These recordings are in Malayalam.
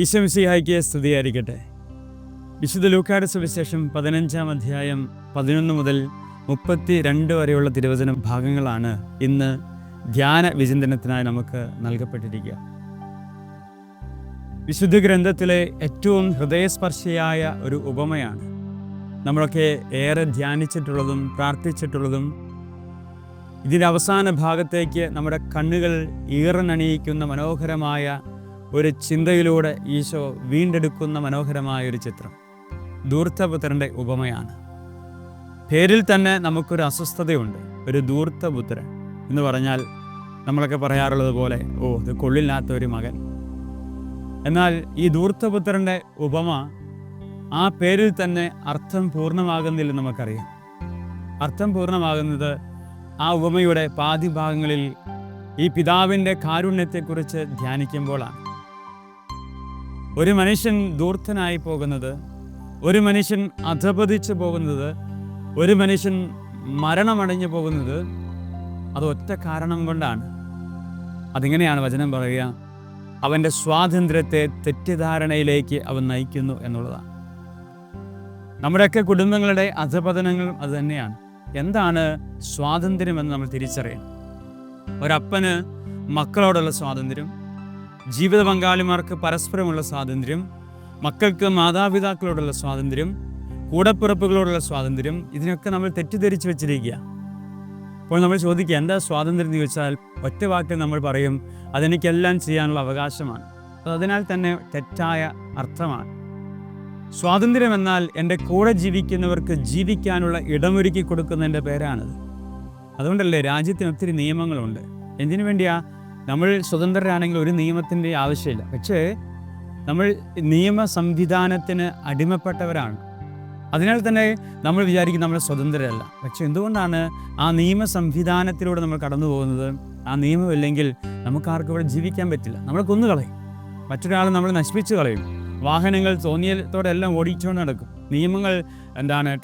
ഈശോമിശിഹായ്ക്ക് സ്തുതിയായിരിക്കട്ടെ. വിശുദ്ധ ലൂക്കായുടെ സുവിശേഷം 15-ാം അധ്യായം 11 മുതൽ 32 വരെയുള്ള തിരുവചന ഭാഗങ്ങളാണ് ഇന്ന് ധ്യാന വിചിന്തനത്തിനായി നമുക്ക് നൽകപ്പെട്ടിരിക്കുക. വിശുദ്ധ ഗ്രന്ഥത്തിലെ ഏറ്റവും ഹൃദയസ്പർശിയായ ഒരു ഉപമയാണ് നമ്മളൊക്കെ ഏറെ ധ്യാനിച്ചിട്ടുള്ളതും പ്രാർത്ഥിച്ചിട്ടുള്ളതും. ഇതിൻ്റെ അവസാന ഭാഗത്തേക്ക് നമ്മുടെ കണ്ണുകൾ ഈറനണിയിക്കുന്ന മനോഹരമായ ഒരു ചിന്തയിലൂടെ ഈശോ വീണ്ടെടുക്കുന്ന മനോഹരമായ ഒരു ചിത്രം ധൂർത്തപുത്രൻ്റെ ഉപമയാണ്. പേരിൽ തന്നെ നമുക്കൊരു അസ്വസ്ഥതയുണ്ട്. ഒരു ധൂർത്തപുത്രൻ എന്ന് പറഞ്ഞാൽ നമ്മളൊക്കെ പറയാറുള്ളത് പോലെ ഇത് കൊള്ളില്ലാത്ത ഒരു മകൻ. എന്നാൽ ഈ ധൂർത്തപുത്രൻ്റെ ഉപമ ആ പേരിൽ തന്നെ അർത്ഥം പൂർണ്ണമാകുന്നില്ലെന്ന് നമുക്കറിയാം. അർത്ഥം പൂർണ്ണമാകുന്നത് ആ ഉപമയുടെ പാതി ഭാഗങ്ങളിൽ ഈ പിതാവിൻ്റെ കാരുണ്യത്തെക്കുറിച്ച് ധ്യാനിക്കുമ്പോഴാണ്. ഒരു മനുഷ്യൻ ധൂർത്തനായി പോകുന്നത്, ഒരു മനുഷ്യൻ അധപതിച്ചു പോകുന്നത്, ഒരു മനുഷ്യൻ മരണമടഞ്ഞു പോകുന്നത് അത് ഒറ്റ കാരണം കൊണ്ടാണ്. അതിങ്ങനെയാണ് വചനം പറയുക: അവൻ്റെ സ്വാതന്ത്ര്യത്തെ തെറ്റിദ്ധാരണയിലേക്ക് അവൻ നയിക്കുന്നു എന്നുള്ളതാണ്. നമ്മുടെയൊക്കെ കുടുംബങ്ങളുടെ അധപതനങ്ങളും അത് തന്നെയാണ്. എന്താണ് സ്വാതന്ത്ര്യമെന്ന് നമ്മൾ തിരിച്ചറിയണം. ഒരപ്പന് മക്കളോടുള്ള സ്വാതന്ത്ര്യം, ജീവിത പങ്കാളിമാർക്ക് പരസ്പരമുള്ള സ്വാതന്ത്ര്യം, മക്കൾക്ക് മാതാപിതാക്കളോടുള്ള സ്വാതന്ത്ര്യം, കൂടപ്പിറപ്പുകളോടുള്ള സ്വാതന്ത്ര്യം, ഇതിനൊക്കെ നമ്മൾ തെറ്റിദ്ധരിച്ച് വെച്ചിരിക്കുക. അപ്പോൾ നമ്മൾ ചോദിക്കുക, എന്താ സ്വാതന്ത്ര്യം എന്ന് ചോദിച്ചാൽ ഒറ്റ വാക്കിൽ നമ്മൾ പറയും, അതെനിക്കെല്ലാം ചെയ്യാനുള്ള അവകാശമാണ്. അതിനാൽ തന്നെ തെറ്റായ അർത്ഥമാണ്. സ്വാതന്ത്ര്യം എന്നാൽ എൻ്റെ കൂടെ ജീവിക്കുന്നവർക്ക് ജീവിക്കാനുള്ള ഇടമൊരുക്കി കൊടുക്കുന്നതിൻ്റെ പേരാണത്. അതുകൊണ്ടല്ലേ രാജ്യത്തിന് ഒത്തിരി നിയമങ്ങളുണ്ട്. എന്തിനു വേണ്ടിയാ? നമ്മൾ സ്വതന്ത്രരാണെങ്കിൽ ഒരു നിയമത്തിൻ്റെ ആവശ്യമില്ല. പക്ഷേ നമ്മൾ നിയമ സംവിധാനത്തിന് അടിമപ്പെട്ടവരാണ്. അതിനാൽ തന്നെ നമ്മൾ വിചാരിക്കും നമ്മൾ സ്വതന്ത്രരല്ല. പക്ഷെ എന്തുകൊണ്ടാണ് ആ നിയമ സംവിധാനത്തിലൂടെ നമ്മൾ കടന്നു പോകുന്നത്? ആ നിയമമില്ലെങ്കിൽ നമുക്കാർക്കും ഇവിടെ ജീവിക്കാൻ പറ്റില്ല. നമ്മളെ കൊന്നുകളയും, മറ്റൊരാൾ നമ്മൾ നശിപ്പിച്ച് കളയും. വാഹനങ്ങൾ തോന്നിയത്തോടെ എല്ലാം ഓടിച്ചുകൊണ്ട് നടക്കും. നിയമങ്ങൾ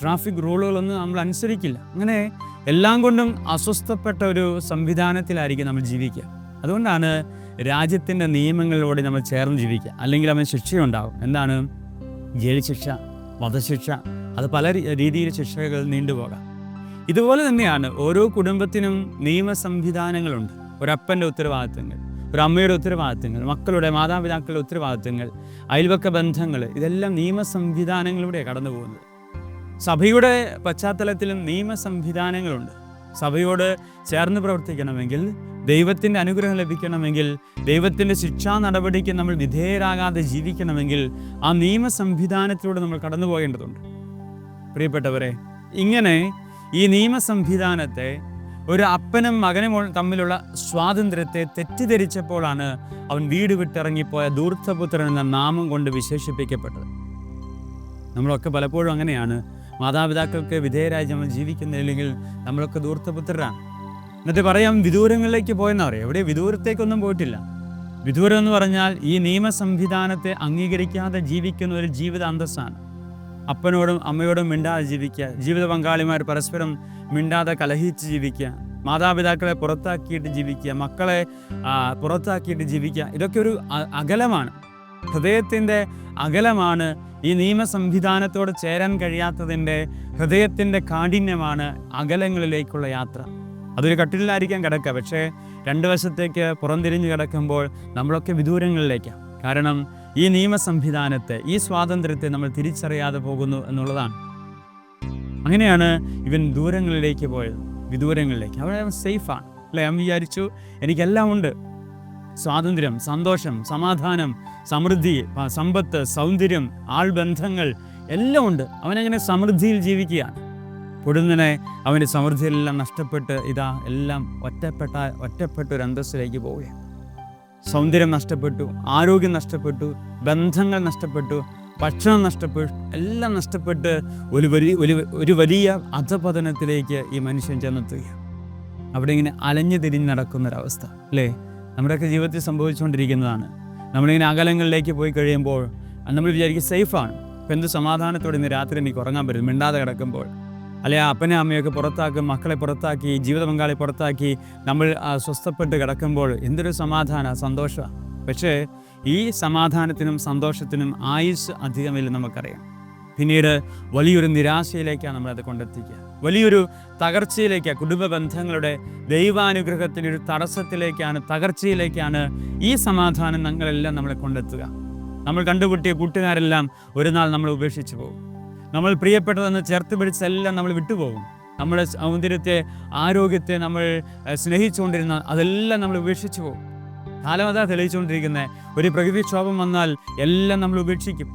ട്രാഫിക് റൂളുകളൊന്നും നമ്മൾ അനുസരിക്കില്ല. അങ്ങനെ എല്ലാം കൊണ്ടും അസ്വസ്ഥപ്പെട്ട ഒരു സംവിധാനത്തിലായിരിക്കും നമ്മൾ ജീവിക്കുക. അതുകൊണ്ടാണ് രാജ്യത്തിൻ്റെ നിയമങ്ങളിലൂടെ നമ്മൾ ചേർന്ന് ജീവിക്കുക. അല്ലെങ്കിൽ അവന് ശിക്ഷയുണ്ടാകും. എന്താണ്? ജയിൽ ശിക്ഷ, വധശിക്ഷ, അത് പല രീതിയിൽ ശിക്ഷകൾ നീണ്ടുപോകാം. ഇതുപോലെ തന്നെയാണ് ഓരോ കുടുംബത്തിനും നിയമ സംവിധാനങ്ങളുണ്ട്. ഒരപ്പൻ്റെ ഉത്തരവാദിത്തങ്ങൾ, ഒരു അമ്മയുടെ ഉത്തരവാദിത്തങ്ങൾ, മക്കളുടെ മാതാപിതാക്കളുടെ ഉത്തരവാദിത്തങ്ങൾ, അയൽവക്ക ബന്ധങ്ങൾ, ഇതെല്ലാം നിയമ സംവിധാനങ്ങളിലൂടെ കടന്നു പോകുന്നത്. സഭയുടെ പശ്ചാത്തലത്തിലും നിയമ സംവിധാനങ്ങളുണ്ട്. സഭയോട് ചേർന്ന് പ്രവർത്തിക്കണമെങ്കിൽ, ദൈവത്തിൻ്റെ അനുഗ്രഹം ലഭിക്കണമെങ്കിൽ, ദൈവത്തിൻ്റെ ശിക്ഷാ നടപടിക്ക് നമ്മൾ വിധേയരാകാതെ ജീവിക്കണമെങ്കിൽ ആ നിയമ സംവിധാനത്തിലൂടെ നമ്മൾ കടന്നു പോകേണ്ടതുണ്ട്. പ്രിയപ്പെട്ടവരെ, ഇങ്ങനെ ഈ നിയമ സംവിധാനത്തെ, ഒരു അപ്പനും മകനും തമ്മിലുള്ള സ്വാതന്ത്ര്യത്തെ തെറ്റിദ്ധരിച്ചപ്പോഴാണ് അവൻ വീട് വിട്ടിറങ്ങിപ്പോയ ധൂർത്തപുത്രൻ എന്ന നാമം കൊണ്ട് വിശേഷിപ്പിക്കപ്പെട്ടത്. നമ്മളൊക്കെ പലപ്പോഴും അങ്ങനെയാണ്. മാതാപിതാക്കൾക്ക് വിധേയരായി നമ്മൾ ജീവിക്കുന്നില്ലെങ്കിൽ നമ്മളൊക്കെ ധൂർത്തപുത്രരാണ്. എന്നിട്ട് പറയാം, വിദൂരങ്ങളിലേക്ക് പോയെന്ന് പറയാം. എവിടെ? വിദൂരത്തേക്കൊന്നും പോയിട്ടില്ല. വിദൂരം എന്ന് പറഞ്ഞാൽ ഈ നിയമ സംവിധാനത്തെ അംഗീകരിക്കാതെ ജീവിക്കുന്ന ഒരു ജീവിത അന്തസ്സാണ്. അപ്പനോടും അമ്മയോടും മിണ്ടാതെ ജീവിക്കുക, ജീവിത പങ്കാളിമാർ പരസ്പരം മിണ്ടാതെ കലഹിച്ച് ജീവിക്കുക, മാതാപിതാക്കളെ പുറത്താക്കിയിട്ട് ജീവിക്കുക, മക്കളെ പുറത്താക്കിയിട്ട് ജീവിക്കുക. ഇതൊക്കെ ഒരു അകലമാണ്, ഹൃദയത്തിൻ്റെ അകലമാണ്. ഈ നിയമ സംവിധാനത്തോട് ചേരാൻ കഴിയാത്തതിൻ്റെ ഹൃദയത്തിൻ്റെ കാഠിന്യമാണ് അകലങ്ങളിലേക്കുള്ള യാത്ര. അതൊരു കട്ടിലായിരിക്കാൻ കിടക്കുക, പക്ഷേ രണ്ട് വശത്തേക്ക് പുറംതിരിഞ്ഞ് കിടക്കുമ്പോൾ നമ്മളൊക്കെ വിദൂരങ്ങളിലേക്കാണ്. കാരണം ഈ നിയമ സംവിധാനത്തെ, ഈ സ്വാതന്ത്ര്യത്തെ നമ്മൾ തിരിച്ചറിയാതെ പോകുന്നു എന്നുള്ളതാണ്. അങ്ങനെയാണ് ഇവൻ ദൂരങ്ങളിലേക്ക് പോയത്, വിദൂരങ്ങളിലേക്ക്. അവിടെ സേഫാണ് അല്ലേ? അവൻ വിചാരിച്ചു, എനിക്കെല്ലാം ഉണ്ട്, സ്വാതന്ത്ര്യം, സന്തോഷം, സമാധാനം, സമൃദ്ധി, സമ്പത്ത്, സൗന്ദര്യം, ആൾബന്ധങ്ങൾ എല്ലാം ഉണ്ട്. അവനങ്ങനെ സമൃദ്ധിയിൽ ജീവിക്കുകയാണ്. പൊടുന്നനെ അവൻ്റെ സമൃദ്ധിയെല്ലാം നഷ്ടപ്പെട്ട് എല്ലാം ഒറ്റപ്പെട്ട ഒരു അന്തസ്സിലേക്ക് പോവുകയാണ്. സൗന്ദര്യം നഷ്ടപ്പെട്ടു, ആരോഗ്യം നഷ്ടപ്പെട്ടു, ബന്ധങ്ങൾ നഷ്ടപ്പെട്ടു, ഭക്ഷണം നഷ്ടപ്പെട്ടു, എല്ലാം നഷ്ടപ്പെട്ട് ഒരു വലിയ അധപതനത്തിലേക്ക് ഈ മനുഷ്യൻ ചെന്നെത്തുകയാണ്. അവിടെ ഇങ്ങനെ അലഞ്ഞു തിരിഞ്ഞ് നടക്കുന്നൊരവസ്ഥ അല്ലേ? നമ്മുടെയൊക്കെ ജീവിതത്തിൽ സംഭവിച്ചുകൊണ്ടിരിക്കുന്നതാണ്. നമ്മളിങ്ങനെ അകലങ്ങളിലേക്ക് പോയി കഴിയുമ്പോൾ നമ്മൾ വിചാരിക്കും സേഫാണ്. ഇപ്പം എന്ത് സമാധാനത്തോടെ ഇന്ന് രാത്രി എനിക്ക് ഉറങ്ങാൻ പറ്റും മിണ്ടാതെ കിടക്കുമ്പോൾ. അല്ലെ അപ്പനെ അമ്മയൊക്കെ പുറത്താക്കും, മക്കളെ പുറത്താക്കി, ജീവിത പങ്കാളി പുറത്താക്കി നമ്മൾ സ്വസ്ഥപ്പെട്ട് കിടക്കുമ്പോൾ എന്തൊരു സമാധാന, സന്തോഷമാണ്. പക്ഷേ ഈ സമാധാനത്തിനും സന്തോഷത്തിനും ആയുസ് അധികമില്ല നമുക്കറിയാം. പിന്നീട് വലിയൊരു നിരാശയിലേക്കാണ് നമ്മളത് കൊണ്ടെത്തിക്കുക, വലിയൊരു തകർച്ചയിലേക്കാണ്, കുടുംബ ബന്ധങ്ങളുടെ ദൈവാനുഗ്രഹത്തിൻ്റെ ഒരു തകർച്ചയിലേക്കാണ് ഈ സമാധാനം ഞങ്ങളെല്ലാം നമ്മളെ കൊണ്ടെത്തുക. നമ്മൾ കണ്ടുപിട്ടിയ കൂട്ടുകാരെല്ലാം ഒരു നാൾ നമ്മൾ ഉപേക്ഷിച്ച് പോകും. നമ്മൾ പ്രിയപ്പെട്ടതെന്ന് ചേർത്ത് പിടിച്ചെല്ലാം നമ്മൾ വിട്ടുപോകും. നമ്മുടെ സൗന്ദര്യത്തെ, ആരോഗ്യത്തെ നമ്മൾ സ്നേഹിച്ചുകൊണ്ടിരുന്ന അതെല്ലാം നമ്മൾ ഉപേക്ഷിച്ച് പോകും. കാലം അതാ തെളിയിച്ചുകൊണ്ടിരിക്കുന്നത്. ഒരു പ്രകൃതിക്ഷോഭം വന്നാൽ എല്ലാം നമ്മൾ ഉപേക്ഷിക്കും.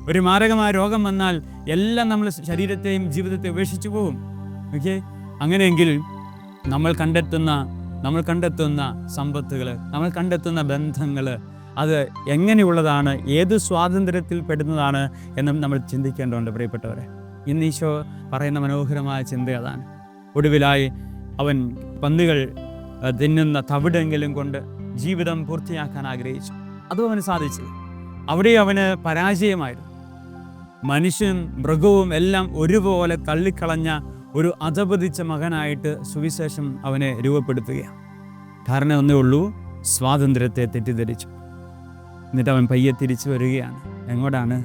ഒരു മാരകമായ രോഗം വന്നാൽ എല്ലാം നമ്മൾ ശരീരത്തെയും ജീവിതത്തെ ഉപേക്ഷിച്ച് പോകും. ഓക്കെ, അങ്ങനെയെങ്കിൽ നമ്മൾ കണ്ടെത്തുന്ന സമ്പത്തുകൾ, നമ്മൾ കണ്ടെത്തുന്ന ബന്ധങ്ങൾ, അത് എങ്ങനെയുള്ളതാണ്, ഏത് സ്വാതന്ത്ര്യത്തിൽ പെടുന്നതാണ് എന്നും നമ്മൾ ചിന്തിക്കേണ്ടതുണ്ട് പ്രിയപ്പെട്ടവരെ. ഇന്ന് ഈശോ പറയുന്ന മനോഹരമായ ചിന്ത അതാണ്. ഒടുവിലായി അവൻ പന്നികൾ തിന്നുന്ന തവിടെങ്കിലും കൊണ്ട് ജീവിതം പൂർത്തിയാക്കാൻ ആഗ്രഹിച്ചു. അതും അവന് സാധിച്ചു. അവിടെ അവന് പരാജയമായിരുന്നു. മനുഷ്യനും മൃഗവും എല്ലാം ഒരുപോലെ തള്ളിക്കളഞ്ഞ ഒരു അധപതിച്ച മകനായിട്ട് സുവിശേഷം അവനെ രൂപപ്പെടുത്തുകയാണ്. കാരണം ഒന്നേ ഉള്ളൂ, സ്വാതന്ത്ര്യത്തെ തെറ്റിദ്ധരിച്ചു. എന്നിട്ട് അവൻ പയ്യെ തിരിച്ചു വരികയാണ്. എങ്ങോട്ടാണ്?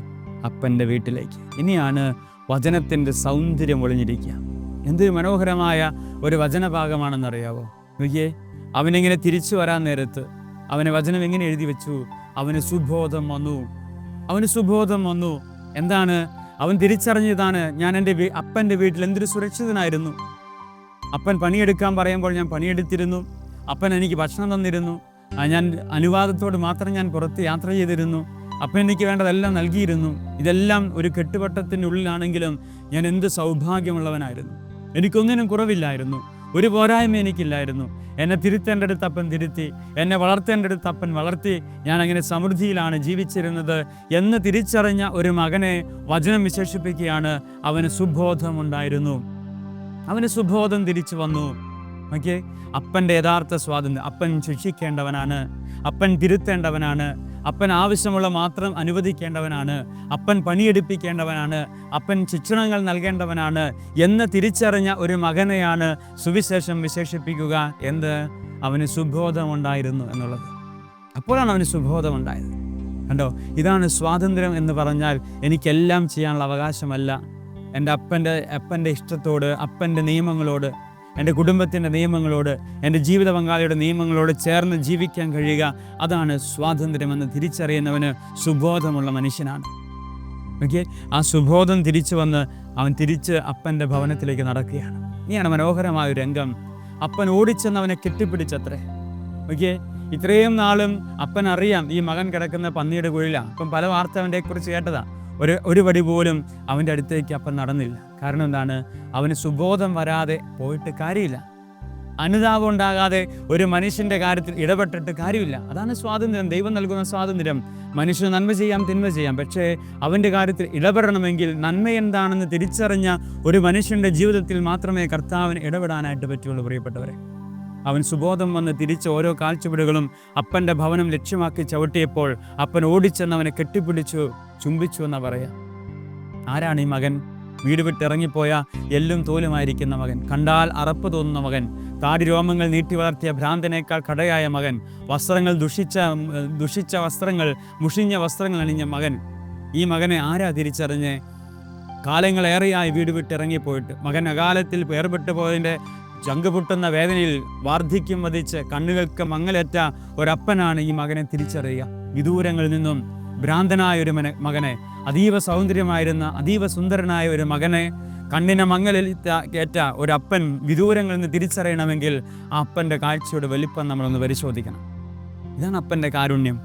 അപ്പൻ്റെ വീട്ടിലേക്ക്. ഇനിയാണ് വചനത്തിൻ്റെ സൗന്ദര്യം ഒളിഞ്ഞിരിക്കുക. എന്തൊരു മനോഹരമായ ഒരു വചനഭാഗമാണെന്നറിയാവോ? നോക്കിയേ, അവനിങ്ങനെ തിരിച്ചു വരാൻ നേരത്ത് അവനെ വചനം എങ്ങനെ എഴുതി വെച്ചു? അവന് സുബോധം വന്നു. എന്താണ് അവൻ തിരിച്ചറിഞ്ഞതാണ്? ഞാൻ എൻ്റെ അപ്പൻ്റെ വീട്ടിൽ എന്തൊരു സുരക്ഷിതനായിരുന്നു. അപ്പൻ പണിയെടുക്കാൻ പറയുമ്പോൾ ഞാൻ പണിയെടുത്തിരുന്നു. അപ്പൻ എനിക്ക് ഭക്ഷണം തന്നിരുന്നു. ഞാൻ അനുവാദത്തോട് മാത്രം ഞാൻ പുറത്ത് യാത്ര ചെയ്തിരുന്നു. അപ്പൻ എനിക്ക് വേണ്ടതെല്ലാം നൽകിയിരുന്നു. ഇതെല്ലാം ഒരു കെട്ടുവട്ടത്തിൻ്റെ ഉള്ളിലാണെങ്കിലും ഞാൻ എന്ത് സൗഭാഗ്യമുള്ളവനായിരുന്നു. എനിക്കൊന്നിനും കുറവില്ലായിരുന്നു. ഒരു പോരായ്മ എനിക്കില്ലായിരുന്നു. എന്നെ തിരുത്തേണ്ടടുത്ത് അപ്പൻ തിരുത്തി, എന്നെ വളർത്തേണ്ടടുത്ത് അപ്പൻ വളർത്തി. ഞാൻ അങ്ങനെ സമൃദ്ധിയിലാണ് ജീവിച്ചിരുന്നത് എന്ന് തിരിച്ചറിഞ്ഞ ഒരു മകനെ വചനം വിശേഷിപ്പിക്കുകയാണ്. അവന് സുബോധമുണ്ടായിരുന്നു. അവന് സുബോധം തിരിച്ചു വന്നു. ഓക്കെ, അപ്പൻ്റെ യഥാർത്ഥ സ്വാതന്ത്ര്യം. അപ്പൻ ശിക്ഷിക്കേണ്ടവനാണ്, അപ്പൻ തിരുത്തേണ്ടവനാണ്, അപ്പൻ ആവശ്യമുള്ള മാത്രം അനുവദിക്കേണ്ടവനാണ്, അപ്പൻ പണിയെടുപ്പിക്കേണ്ടവനാണ്, അപ്പൻ ശിക്ഷണങ്ങൾ നൽകേണ്ടവനാണ് എന്ന് തിരിച്ചറിഞ്ഞ ഒരു മകനെയാണ് സുവിശേഷം വിശേഷിപ്പിക്കുക. എന്ത്? അവന് സുബോധമുണ്ടായിരുന്നു എന്നുള്ളത്. അപ്പോഴാണ് അവന് സുബോധമുണ്ടായത്. കണ്ടോ, ഇതാണ് സ്വാതന്ത്ര്യം എന്ന് പറഞ്ഞാൽ. എനിക്കെല്ലാം ചെയ്യാനുള്ള അവകാശമല്ല. എൻ്റെ അപ്പൻ്റെ ഇഷ്ടത്തോട്, അപ്പൻ്റെ നിയമങ്ങളോട്, എൻ്റെ കുടുംബത്തിൻ്റെ നിയമങ്ങളോട്, എൻ്റെ ജീവിത പങ്കാളിയുടെ നിയമങ്ങളോട് ചേർന്ന് ജീവിക്കാൻ കഴിയുക. അതാണ് സ്വാതന്ത്ര്യമെന്ന് തിരിച്ചറിയുന്നവന് സുബോധമുള്ള മനുഷ്യനാണ്. ഓക്കെ, ആ സുബോധം തിരിച്ചു വന്ന് അവൻ തിരിച്ച് അപ്പൻ്റെ ഭവനത്തിലേക്ക് നടക്കുകയാണ്. ഇനിയാണ് മനോഹരമായ ഒരു രംഗം. അപ്പൻ ഓടിച്ചെന്ന് അവനെ കെട്ടിപ്പിടിച്ചത്രേ. ഓക്കെ, ഇത്രയും നാളും അപ്പൻ അറിയാം ഈ മകൻ കിടക്കുന്ന പന്നിയുടെ കുഴിലാണ്. അപ്പം പല വാർത്ത അവൻ്റെ കുറിച്ച് കേട്ടതാ. ഒരു പടി പോലും അവൻ്റെ അടുത്തേക്ക് അപ്പൻ നടന്നില്ല. കാരണം എന്താണ്? അവന് സുബോധം വരാതെ പോയിട്ട് കാര്യമില്ല. അനുതാപം ഉണ്ടാകാതെ ഒരു മനുഷ്യൻ്റെ കാര്യത്തിൽ ഇടപെട്ടിട്ട് കാര്യമില്ല. അതാണ് സ്വാതന്ത്ര്യം, ദൈവം നൽകുന്ന സ്വാതന്ത്ര്യം. മനുഷ്യന് നന്മ ചെയ്യാം, തിന്മ ചെയ്യാം. പക്ഷേ അവൻ്റെ കാര്യത്തിൽ ഇടപെടണമെങ്കിൽ നന്മ എന്താണെന്ന് തിരിച്ചറിഞ്ഞ ഒരു മനുഷ്യൻ്റെ ജീവിതത്തിൽ മാത്രമേ കർത്താവിന് ഇടപെടാനായിട്ട് പറ്റുള്ളൂ പ്രിയപ്പെട്ടവരെ. അവൻ സുബോധം വന്ന് തിരിച്ച് ഓരോ കാൽച്ചുവടുകളും അപ്പൻ്റെ ഭവനം ലക്ഷ്യമാക്കി ചവിട്ടിയപ്പോൾ അപ്പൻ ഓടിച്ചെന്നവനെ കെട്ടിപ്പിടിച്ചു, ചുംബിച്ചു എന്നാ പറയാം. ആരാണ് ഈ മകൻ? വീട് വിട്ടിറങ്ങിപ്പോയ എല്ലും തോലുമായിരിക്കുന്ന മകൻ, കണ്ടാൽ അറപ്പ് തോന്നുന്ന മകൻ, താടി രോമങ്ങൾ നീട്ടി വളർത്തിയ ഭ്രാന്തനേക്കാൾ കടയായ മകൻ, വസ്ത്രങ്ങൾ ദുഷിച്ച വസ്ത്രങ്ങൾ, മുഷിഞ്ഞ വസ്ത്രങ്ങൾ അണിഞ്ഞ മകൻ. ഈ മകനെ ആരാ തിരിച്ചറിഞ്ഞ്? കാലങ്ങളേറെയായി വീട് വിട്ടിറങ്ങിപ്പോയിട്ട് മകൻ അകാലത്തിൽ വേർപെട്ടു പോയതിൻ്റെ ചങ്ക് പൊട്ടുന്ന വേദനയിൽ വാർദ്ധക്യം വധിച്ച് കണ്ണുകൾക്ക് മങ്ങലേറ്റ ഒരപ്പനാണ് ഈ മകനെ തിരിച്ചറിയുക. വിദൂരങ്ങളിൽ നിന്നും ഭ്രാന്തനായ ഒരു മകനെ, അതീവ സൗന്ദര്യമായിരുന്ന, അതീവ സുന്ദരനായ ഒരു മകനെ, കണ്ണിനെ മങ്ങലേറ്റ ഒരപ്പൻ വിദൂരങ്ങളിൽ നിന്ന് തിരിച്ചറിയണമെങ്കിൽ ആ അപ്പൻ്റെ കാഴ്ചയുടെ വലിപ്പം നമ്മളൊന്ന് പരിശോധിക്കണം. ഇതാണ് അപ്പൻ്റെ കാരുണ്യം,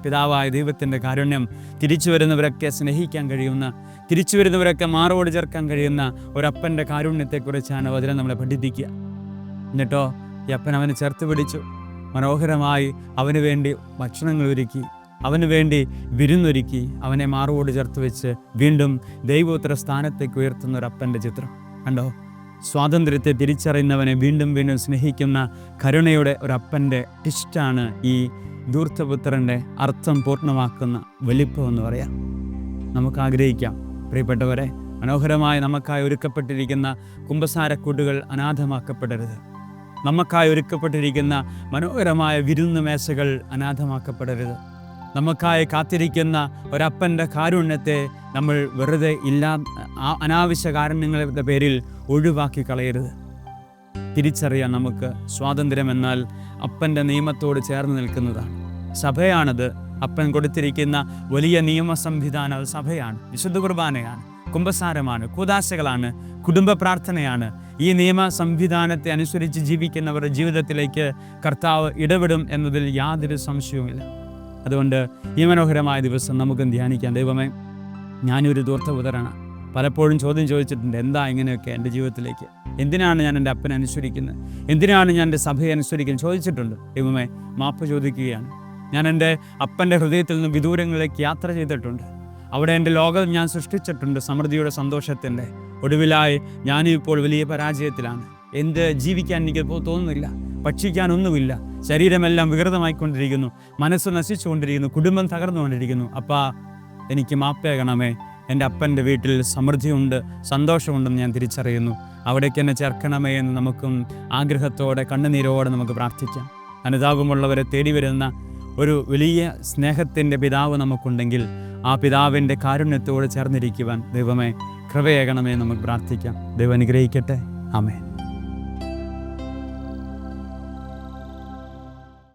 പിതാവായ ദൈവത്തിൻ്റെ കാരുണ്യം. തിരിച്ചു വരുന്നവരൊക്കെ സ്നേഹിക്കാൻ കഴിയുന്ന, തിരിച്ചു വരുന്നവരൊക്കെ മാറോട് ചേർക്കാൻ കഴിയുന്ന ഒരപ്പൻ്റെ കാരുണ്യത്തെക്കുറിച്ചാണ് വചനം നമ്മളെ പഠിപ്പിക്കുക. എന്നിട്ടോ ഈ അപ്പൻ അവനെ ചേർത്ത് പിടിച്ചു, മനോഹരമായി അവന് വേണ്ടി ഭക്ഷണങ്ങൾ ഒരുക്കി, അവന് വേണ്ടി വിരുന്നൊരുക്കി, അവനെ മാറോട് ചേർത്ത് വെച്ച് വീണ്ടും ദൈവോത്തര സ്ഥാനത്തേക്ക് ഉയർത്തുന്ന ഒരപ്പൻ്റെ ചിത്രം കണ്ടോ. സ്വാതന്ത്ര്യത്തെ തിരിച്ചറിയുന്നവനെ വീണ്ടും വീണ്ടും സ്നേഹിക്കുന്ന കരുണയുടെ ഒരപ്പൻ്റെ ടിസ്റ്റാണ് ഈ ധൂർത്തപുത്രൻ്റെ അർത്ഥം പൂർണ്ണമാക്കുന്ന വലിപ്പം എന്ന് പറയാം. നമുക്ക് ആഗ്രഹിക്കാം പ്രിയപ്പെട്ടവരെ, മനോഹരമായി നമുക്കായി ഒരുക്കപ്പെട്ടിരിക്കുന്ന കുമ്പസാരക്കൂട്ടുകൾ അനാഥമാക്കപ്പെടരുത്. നമുക്കായി ഒരുക്കപ്പെട്ടിരിക്കുന്ന മനോഹരമായ വിരുന്ന് മേശകൾ അനാഥമാക്കപ്പെടരുത്. നമുക്കായി കാത്തിരിക്കുന്ന ഒരപ്പൻ്റെ കാരുണ്യത്തെ നമ്മൾ വെറുതെ അനാവശ്യ കാരണങ്ങളുടെ പേരിൽ ഒഴിവാക്കി കളയരുത്. തിരിച്ചറിയാൻ നമുക്ക് സ്വാതന്ത്ര്യം എന്നാൽ അപ്പൻ്റെ നിയമത്തോട് ചേർന്ന് നിൽക്കുന്നതാണ്. സഭയാണത്. അപ്പൻ കൊടുത്തിരിക്കുന്ന വലിയ നിയമ സംവിധാനം അത് സഭയാണ്, വിശുദ്ധ കുർബാനയാണ്, കുമ്പസാരമാണ്, കൂദാശകളാണ്, കുടുംബ പ്രാർത്ഥനയാണ്. ഈ നിയമ സംവിധാനത്തെ അനുസരിച്ച് ജീവിക്കുന്നവരുടെ ജീവിതത്തിലേക്ക് കർത്താവ് ഇടപെടും എന്നതിൽ യാതൊരു സംശയവുമില്ല. അതുകൊണ്ട് ഈ മനോഹരമായ ദിവസം നമുക്കും ധ്യാനിക്കാം. ദൈവമേ, ഞാനൊരു ധൂർത്തപുത്രനാണ്. പലപ്പോഴും ചോദ്യം ചോദിച്ചിട്ടുണ്ട്, എന്താ ഇങ്ങനെയൊക്കെ എൻ്റെ ജീവിതത്തിലേക്ക്, എന്തിനാണ് ഞാൻ എൻ്റെ അപ്പനെ അനുസരിക്കുന്നത്, എന്തിനാണ് ഞാൻ എൻ്റെ സഭയെ അനുസരിക്കുന്നത് ചോദിച്ചിട്ടുണ്ട്. ദൈവമേ, മാപ്പ് ചോദിക്കുകയാണ്. ഞാൻ എൻ്റെ അപ്പൻ്റെ ഹൃദയത്തിൽ നിന്ന് വിദൂരങ്ങളിലേക്ക് യാത്ര ചെയ്തിട്ടുണ്ട്. അവിടെ എൻ്റെ ലോകം ഞാൻ സൃഷ്ടിച്ചിട്ടുണ്ട് സമൃദ്ധിയുടെ സന്തോഷത്തിൻ്റെ. ഒടുവിലായി ഞാനിപ്പോൾ വലിയ പരാജയത്തിലാണ്. ജീവിക്കാൻ എനിക്ക് തോന്നുന്നില്ല, ഭക്ഷിക്കാനൊന്നുമില്ല. ശരീരമെല്ലാം വികൃതമായിക്കൊണ്ടിരിക്കുന്നു, മനസ്സ് നശിച്ചുകൊണ്ടിരിക്കുന്നു, കുടുംബം തകർന്നുകൊണ്ടിരിക്കുന്നു. അപ്പാ, എനിക്ക് മാപ്പേകണമേ. എൻ്റെ അപ്പൻ്റെ വീട്ടിൽ സമൃദ്ധിയുണ്ട്, സന്തോഷമുണ്ടെന്ന് ഞാൻ തിരിച്ചറിയുന്നു. അവിടേക്ക് എന്നെ ചേർക്കണമേ എന്ന് നമുക്കും ആഗ്രഹത്തോടെ കണ്ണുനീരോടെ നമുക്ക് പ്രാർത്ഥിക്കാം. അനുതാപമുള്ളവരെ തേടി വരുന്ന ഒരു വലിയ സ്നേഹത്തിൻ്റെ പിതാവ് നമുക്കുണ്ടെങ്കിൽ ആ പിതാവിൻ്റെ കാരുണ്യത്തോട് ചേർന്നിരിക്കുവാൻ ദൈവമേ കൃപയേകണമേ നമുക്ക് പ്രാർത്ഥിക്കാം. ദൈവം അനുഗ്രഹിക്കട്ടെ. ആമേൻ.